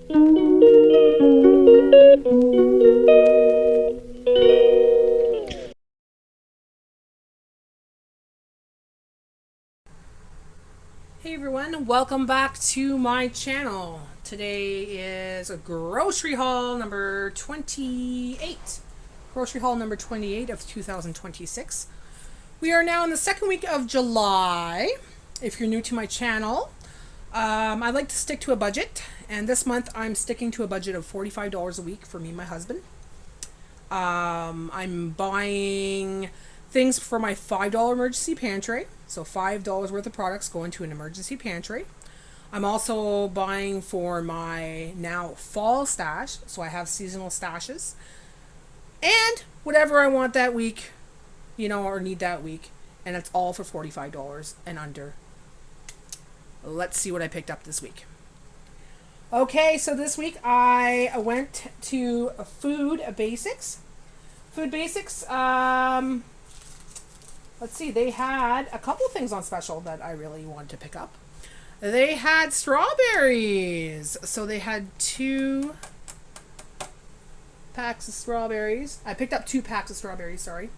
Hey everyone, welcome back to my channel. Today is a grocery haul number 28. Grocery haul number 28 of 2026. We are now in the second week of July. If you're new to my channel, I like to stick to a budget, and this month I'm sticking to a budget of $45 a week for me and my husband. I'm buying things for my $5 emergency pantry. So $5 worth of products go into an emergency pantry. I'm also buying for my now fall stash. So I have seasonal stashes. And whatever I want that week, or need that week. And it's all for $45 and under. Let's see what I picked up this week. Okay, so this week I went to Food Basics. Food Basics, let's see, they had a couple things on special that I really wanted to pick up. They had strawberries. So they had 2 packs of strawberries. I picked up 2 packs of strawberries, sorry.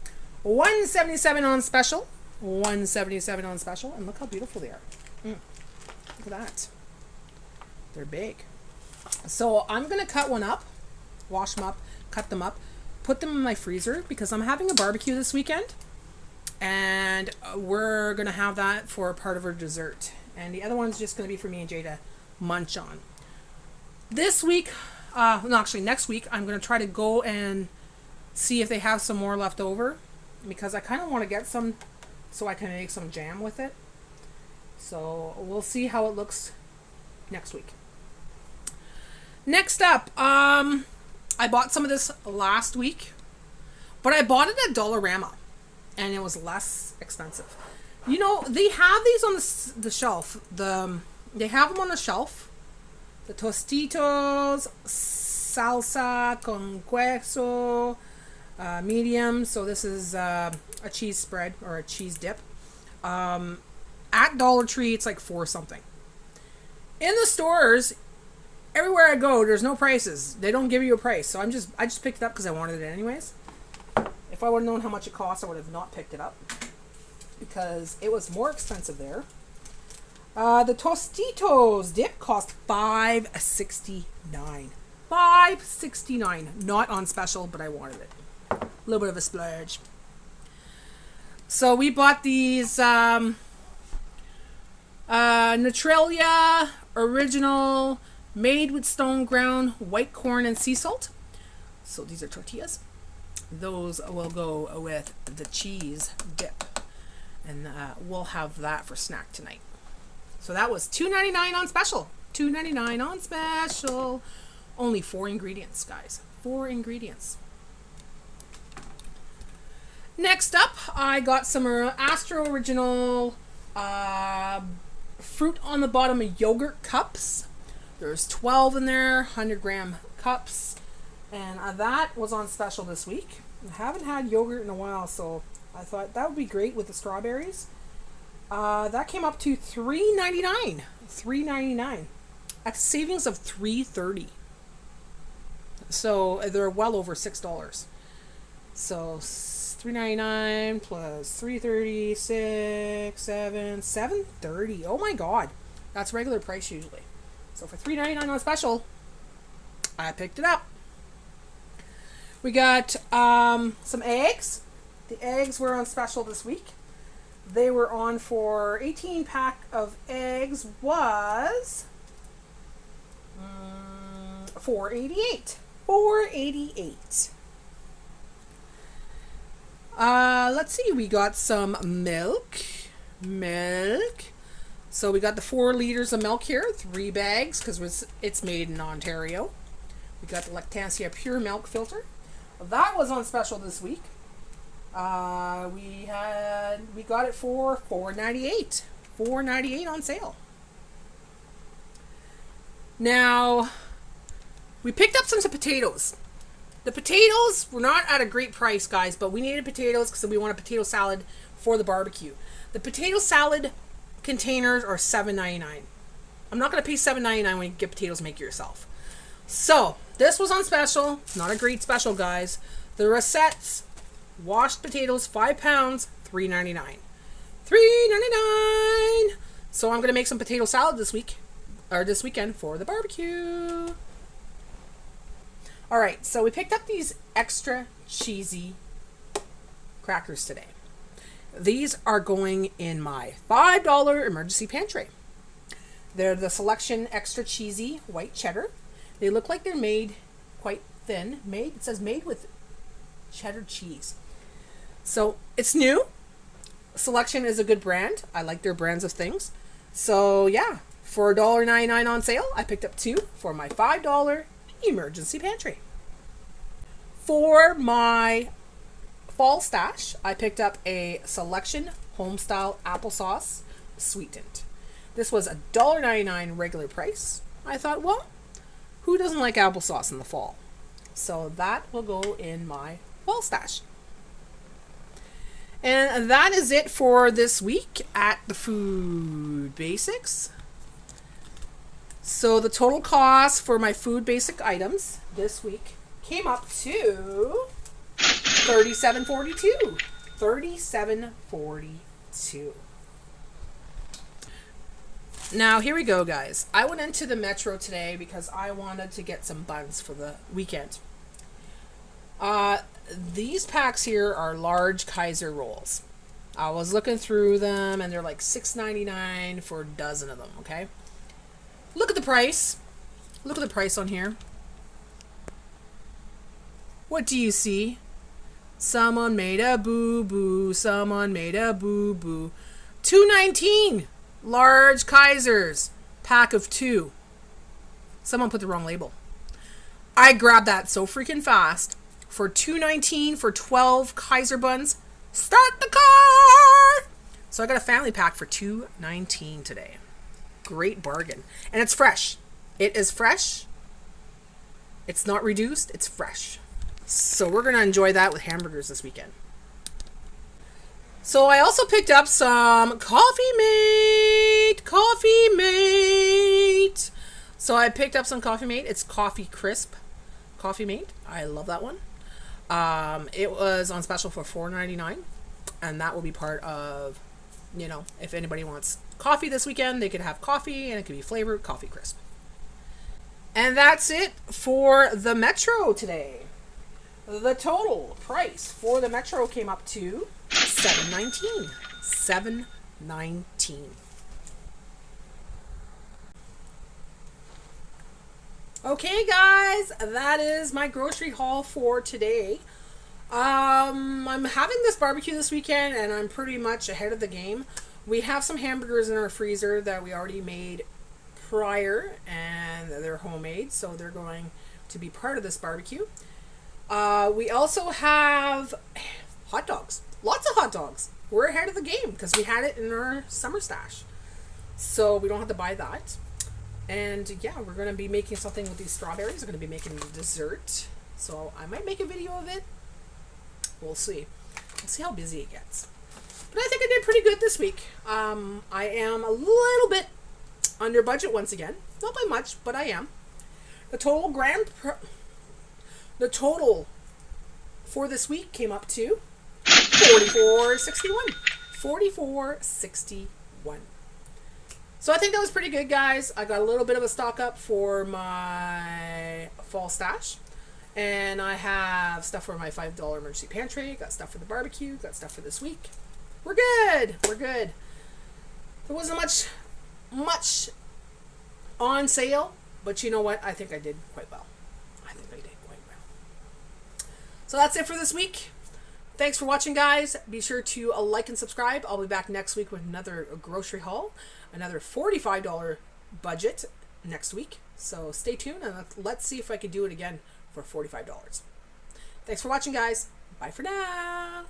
$1.77 on special. $1.77 on special. And look how beautiful they are. Look at that. They're big. So I'm going to cut one up, wash them up, cut them up, put them in my freezer because I'm having a barbecue this weekend. And we're going to have that for a part of our dessert. And the other one's just going to be for me and Jay to munch on. This week, next week, I'm going to try to go and see if they have some more left over. Because I kind of want to get some so I can make some jam with it. So we'll see how it looks next week. Next up, I bought some of this last week. But I bought it at Dollarama. And it was less expensive. They have these on the shelf. They have them on the shelf. The Tostitos salsa con queso medium. So this is a cheese spread or a cheese dip. At Dollar Tree, it's like $4 something. In the stores, everywhere I go, there's no prices. They don't give you a price. So I just picked it up because I wanted it anyways. If I would have known how much it cost, I would have not picked it up because it was more expensive there. The Tostitos dip cost $5.69. $5.69. Not on special, but I wanted it. A little bit of a splurge. So we bought these Neutralia original made with stone ground white corn and sea salt. So these are tortillas. Those will go with the cheese dip. And we'll have that for snack tonight. So that was $2.99 on special. $2.99 on special. Only 4 ingredients, guys. 4 ingredients. Next up, I got some Astro Original fruit on the bottom of yogurt cups. There's 12 in there, 100-gram cups. And that was on special this week. I haven't had yogurt in a while, so I thought that would be great with the strawberries. That came up to $3.99. $3.99. A savings of $3.30. So they're well over $6. So $3.99 plus $3.30, $6, $7, $7.30. Oh my God, that's regular price usually. So for $3.99 on special, I picked it up. We got some eggs. The eggs were on special this week. They were on for 18 pack of eggs was $4.88. $4.88. Let's see. We got some milk. So we got the 4 liters of milk here, 3 bags because it's made in Ontario. We got the Lactancia Pure Milk Filter. That was on special this week. We got it for $4.98. $4.98 on sale. Now, we picked up some potatoes. The potatoes were not at a great price, guys, but we needed potatoes because we want a potato salad for the barbecue. The potato salad containers are $7.99. I'm not going to pay $7.99 when you get potatoes, make it yourself. So this was on special. Not a great special, guys. The Rosettes washed potatoes, 5 pounds, $3.99. $3.99. So I'm gonna make some potato salad this week, or this weekend for the barbecue. All right, so we picked up these extra cheesy crackers today. These are going in my $5 emergency pantry. They're the Selection Extra Cheesy White Cheddar. They look like they're made quite thin. It says made with cheddar cheese. So it's new. Selection is a good brand. I like their brands of things. So yeah, for $1.99 on sale, I picked up 2 for my $5 emergency pantry. For my fall stash, I picked up a Selection Homestyle Applesauce Sweetened. This was $1.99 regular price. I thought, well, who doesn't like applesauce in the fall? So that will go in my fall stash. And that is it for this week at the Food Basics. So the total cost for my food basic items this week came up to $37.42. $37.42. Now, here we go, guys. I went into the Metro today because I wanted to get some buns for the weekend. These packs here are large Kaiser rolls. I was looking through them, and they're like $6.99 for a dozen of them, okay? Look at the price. Look at the price on here. What do you see? Someone made a boo-boo. Someone made a boo-boo. $2.19. Large Kaisers, pack of 2. Someone put the wrong label. I grabbed that so freaking fast for $2.19 for 12 Kaiser buns. Start the car! So I got a family pack for $2.19 today. Great bargain. And it's fresh. It is fresh. It's not reduced. It's fresh. So we're going to enjoy that with hamburgers this weekend. So I also picked up some Coffee Mate. Coffee Mate. So I picked up some Coffee Mate. It's Coffee Crisp Coffee Mate. I love that one. It was on special for $4.99. And that will be part of, you know, if anybody wants coffee this weekend, they could have coffee and it could be flavored Coffee Crisp. And that's it for the Metro today. The total price for the Metro came up to $7.19. $7.19. Okay, guys, that is my grocery haul for today. I'm having this barbecue this weekend, and I'm pretty much ahead of the game. We have some hamburgers in our freezer that we already made prior, and they're homemade, so they're going to be part of this barbecue. We also have hot dogs. Lots of hot dogs. We're ahead of the game because we had it in our summer stash. So we don't have to buy that. And yeah, we're going to be making something with these strawberries. We're going to be making dessert. So I might make a video of it. We'll see. We'll see how busy it gets. But I think I did pretty good this week. I am a little bit under budget once again. Not by much, but I am. The total for this week came up to $44.61. $44.61. So I think that was pretty good, guys. I got a little bit of a stock up for my fall stash. And I have stuff for my $5 emergency pantry. Got stuff for the barbecue. Got stuff for this week. We're good. We're good. There wasn't much on sale. But you know what? I think I did quite well. So that's it for this week. Thanks for watching, guys. Be sure to like and subscribe. I'll be back next week with another grocery haul, another $45 budget next week. So stay tuned and let's see if I can do it again for $45. Thanks for watching, guys. Bye for now.